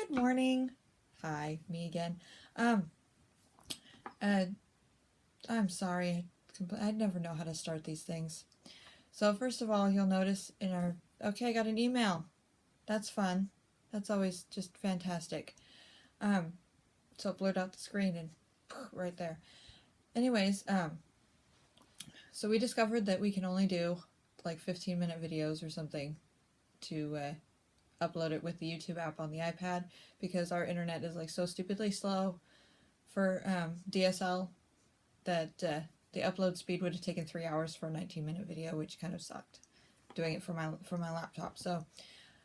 Good morning. Hi, me again. Um, uh, I'm sorry. I never know how to start these things. So first of all, you'll notice in our okay, I got an email. That's fun. That's always just fantastic. Um, so it blurred out the screen and right there. Anyways, so we discovered that we can only do like 15-minute videos or something to upload it with the YouTube app on the iPad because our internet is like so stupidly slow for DSL that the upload speed would have taken 3 hours for a 19-minute video, which kind of sucked doing it for my laptop. So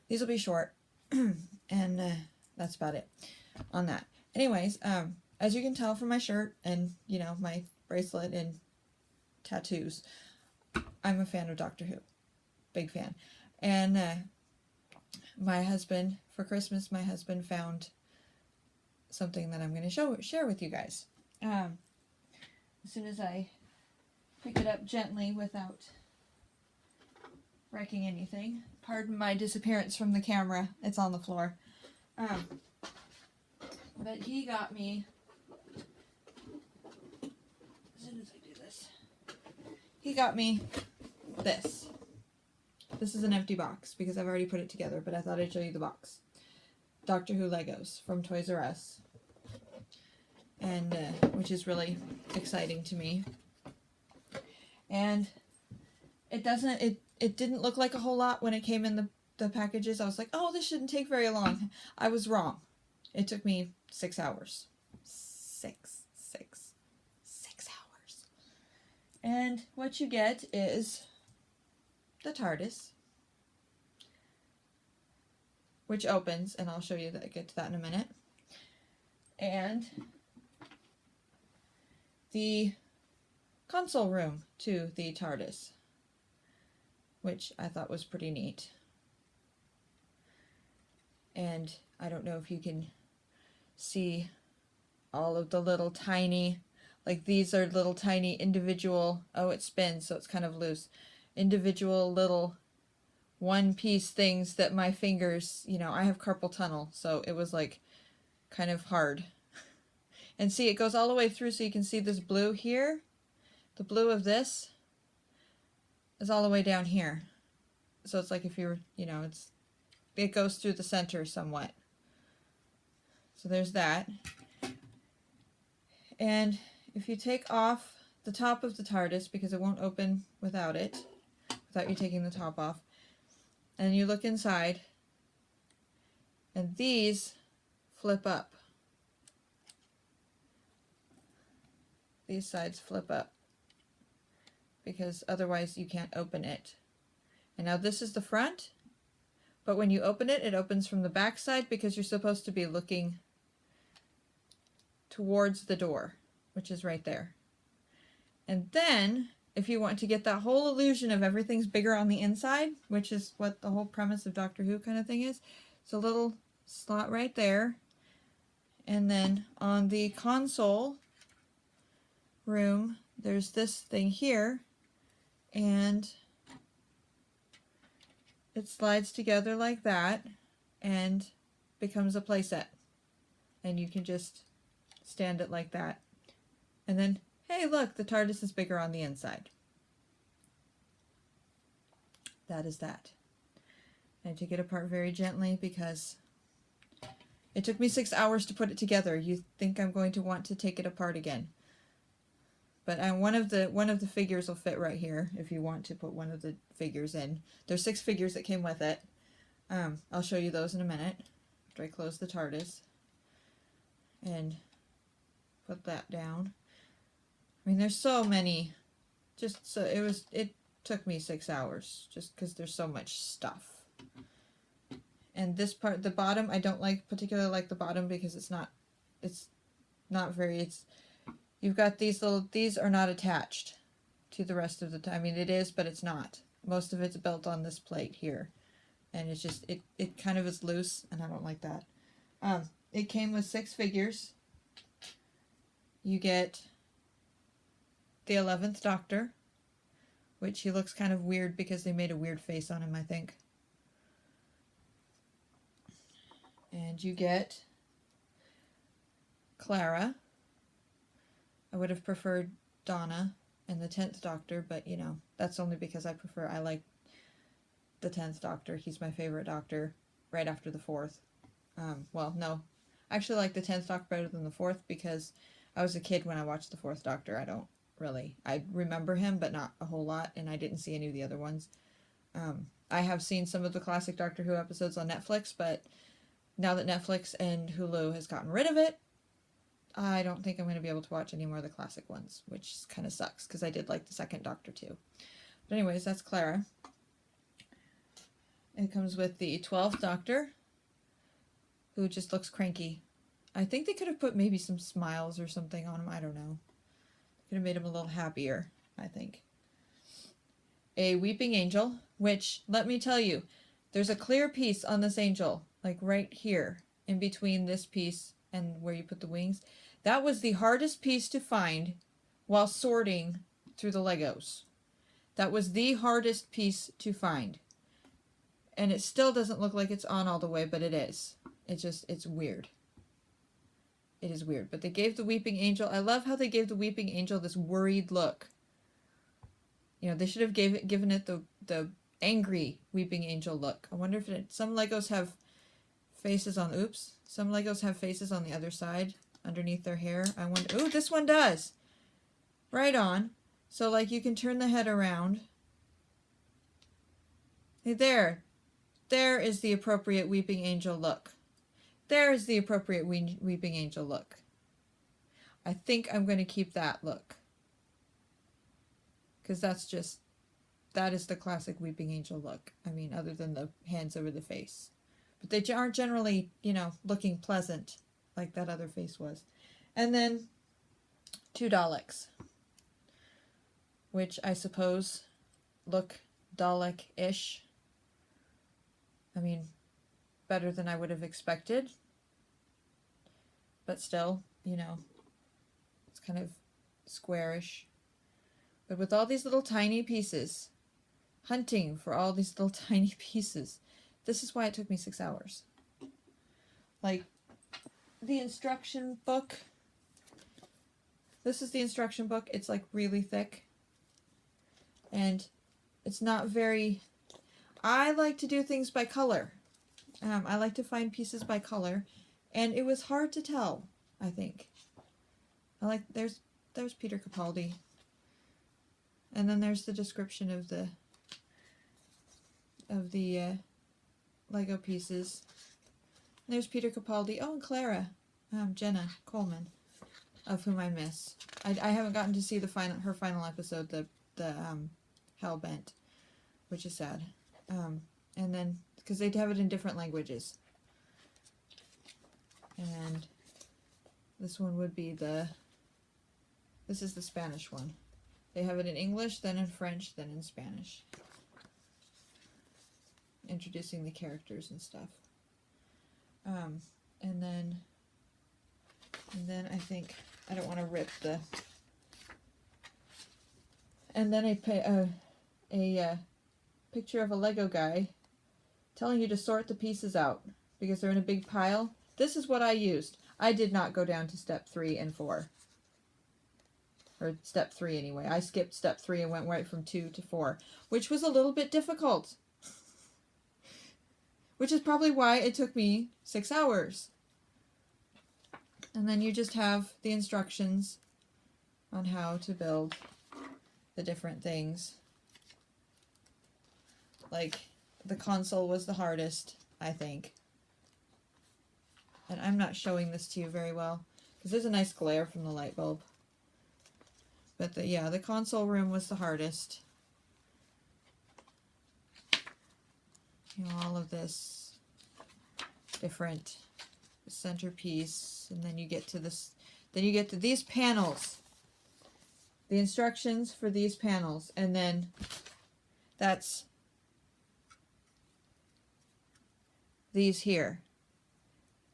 these will be short, and that's about it on that. Anyways, as you can tell from my shirt and my bracelet and tattoos, I'm a fan of Doctor Who, big fan. And my husband, for Christmas, my husband found something that I'm going to share with you guys. As soon as I pick it up gently without wrecking anything. Pardon my disappearance from the camera. It's on the floor. But he got me, as soon as I do this, he got me this. This is an empty box because I've already put it together, but I thought I'd show you the box. Doctor Who Legos from Toys R Us. And which is really exciting to me. And it didn't look like a whole lot when it came in the packages. I was like, oh, this shouldn't take very long. I was wrong. It took me 6 hours. Six hours. And what you get is the TARDIS, which opens, and I'll show you that. Get to that in a minute. And the console room to the TARDIS, which I thought was pretty neat. And I don't know if you can see all of the little tiny, like these are little tiny individual, oh, it spins, so it's kind of loose, individual little one-piece things that my fingers, I have carpal tunnel, so it was like kind of hard. And see, it goes all the way through, so you can see this blue here. The blue of this is all the way down here. So it's like if you were, it goes through the center somewhat. So there's that. And if you take off the top of the TARDIS, because it won't open without it, without you taking the top off, and you look inside, and these flip up. These sides flip up, because otherwise you can't open it. And now this is the front, but when you open it, it opens from the back side because you're supposed to be looking towards the door, which is right there. And then, if you want to get that whole illusion of everything's bigger on the inside, which is what the whole premise of Doctor Who kind of thing is, it's a little slot right there. And then on the console room, there's this thing here, and it slides together like that and becomes a playset. And you can just stand it like that. And then, hey, look, the TARDIS is bigger on the inside. That is that. I took it apart very gently because it took me 6 hours to put it together. You think I'm going to want to take it apart again. But one of the figures will fit right here if you want to put one of the figures in. There's 6 figures that came with it. I'll show you those in a minute after I close the TARDIS and put that down. I mean, there's so many. It took me 6 hours just because there's so much stuff. And this part, the bottom, I don't particularly like the bottom because it's not very. You've got these are not attached to the rest of the time. I mean, it is, but it's not. Most of it's built on this plate here. And it's just, it kind of is loose, and I don't like that. It came with 6 figures. You get the 11th Doctor, which he looks kind of weird because they made a weird face on him, I think. And you get Clara. I would have preferred Donna and the 10th Doctor, but you know, that's only because I like the 10th Doctor. He's my favorite Doctor right after the 4th. Well, no. I actually like the 10th Doctor better than the 4th because I was a kid when I watched the 4th Doctor. I remember him, but not a whole lot, and I didn't see any of the other ones. I have seen some of the classic Doctor Who episodes on Netflix, but now that Netflix and Hulu has gotten rid of it, I don't think I'm going to be able to watch any more of the classic ones, which kind of sucks because I did like the 2nd Doctor too. But anyways, that's Clara. It comes with the 12th Doctor, who just looks cranky. I think they could have put maybe some smiles or something on him. I don't know. Could have made him a little happier, I think. A weeping angel, which, let me tell you, there's a clear piece on this angel, like right here, in between this piece and where you put the wings. That was the hardest piece to find while sorting through the Legos. That was the hardest piece to find. And it still doesn't look like it's on all the way, but it is. It's weird. It is weird. But they gave the weeping angel, I love how they gave the weeping angel this worried look. You know, they should have given it the angry weeping angel look. I wonder if some Legos have faces on, some Legos have faces on the other side, underneath their hair. I wonder, ooh, this one does. Right on. So, like, you can turn the head around. Hey, there is the appropriate weeping angel look. There is the appropriate weeping angel look. I think I'm going to keep that look. Because that is the classic weeping angel look. I mean, other than the hands over the face. But they aren't generally, you know, looking pleasant like that other face was. And then 2 Daleks, which I suppose look Dalek-ish. I mean, better than I would have expected. But still, you know, it's kind of squarish. But with all these little tiny pieces, hunting for all these little tiny pieces, this is why it took me 6 hours. Like, the instruction book, this is the instruction book. It's like really thick. And it's not very, I like to do things by color. I like to find pieces by color. And it was hard to tell, I think. There's Peter Capaldi. And then there's the description of the Lego pieces. There's Peter Capaldi. Oh, and Clara. Jenna Coleman, of whom I miss. I haven't gotten to see her final episode, the Hellbent, which is sad. And then, because they'd have it in different languages. And this one would be this is the Spanish one. They have it in English, then in French, then in Spanish. Introducing the characters and stuff. And then I think, I don't want to rip the... And then a picture of a Lego guy telling you to sort the pieces out because they're in a big pile. This is what I used. I did not go down to step 3 and 4. Or step 3 anyway. I skipped step 3 and went right from 2 to 4, which was a little bit difficult. Which is probably why it took me 6 hours. And then you just have the instructions on how to build the different things. Like, the console was the hardest, I think. And I'm not showing this to you very well, because there's a nice glare from the light bulb. But the console room was the hardest. You know, all of this different centerpiece, and then you get to this, then you get to these panels. The instructions for these panels, and then that's these here.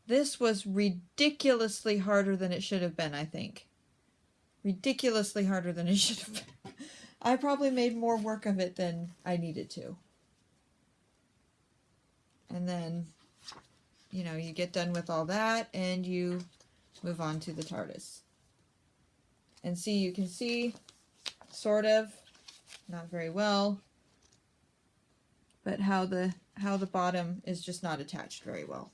This was ridiculously harder than it should have been, I think. Ridiculously harder than it should have been. I probably made more work of it than I needed to. And then you know, you get done with all that and you move on to the TARDIS. And see, you can see, sort of, not very well, but how the bottom is just not attached very well.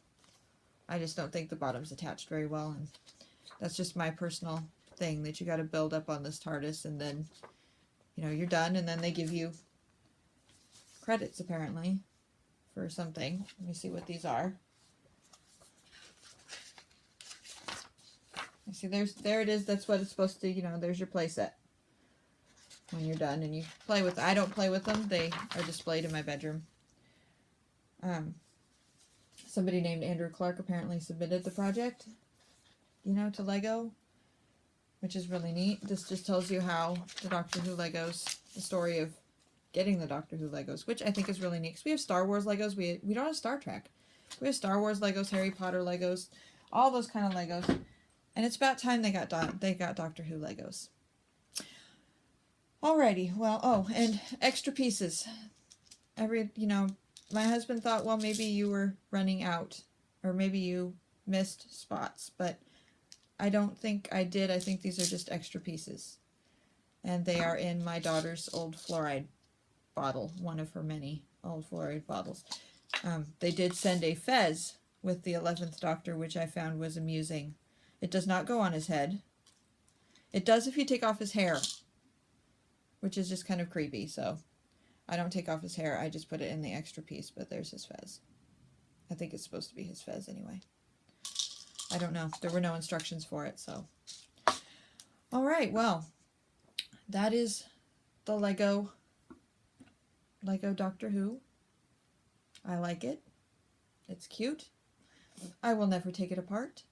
I just don't think the bottom's attached very well, and that's just my personal thing, that you got to build up on this TARDIS, and then, you know, you're done, and then they give you credits, apparently, for something. Let me see what these are. You see, there it is. That's what it's supposed to, you know, there's your play set when you're done, and you play with, I don't play with them. They are displayed in my bedroom. Somebody named Andrew Clark apparently submitted the project, you know, to Lego, which is really neat. This just tells you how the Doctor Who Legos, the story of getting the Doctor Who Legos, which I think is really neat, because we have Star Wars Legos, we don't have Star Trek. We have Star Wars Legos, Harry Potter Legos, all those kind of Legos, and it's about time they got Doctor Who Legos. Alrighty, well, oh, and extra pieces. You know, my husband thought, well, maybe you were running out, or maybe you missed spots, but I don't think I did. I think these are just extra pieces. And they are in my daughter's old fluoride bottle, one of her many old fluoride bottles. They did send a fez with the 11th Doctor, which I found was amusing. It does not go on his head. It does if you take off his hair, which is just kind of creepy, so I don't take off his hair. I just put it in the extra piece, but there's his fez. I think it's supposed to be his fez anyway. I don't know. There were no instructions for it, so. Alright, well, that is the Lego Doctor Who. I like it. It's cute. I will never take it apart.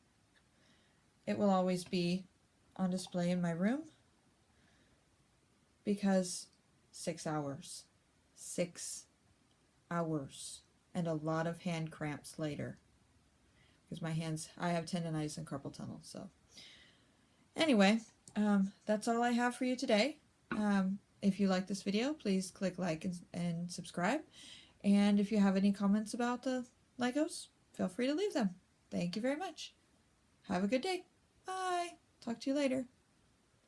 It will always be on display in my room, because 6 hours. 6 hours. And a lot of hand cramps later. Because my hands, I have tendonitis and carpal tunnel, so. Anyway, that's all I have for you today. If you like this video, please click like and subscribe. And if you have any comments about the Legos, feel free to leave them. Thank you very much. Have a good day. Bye. Talk to you later.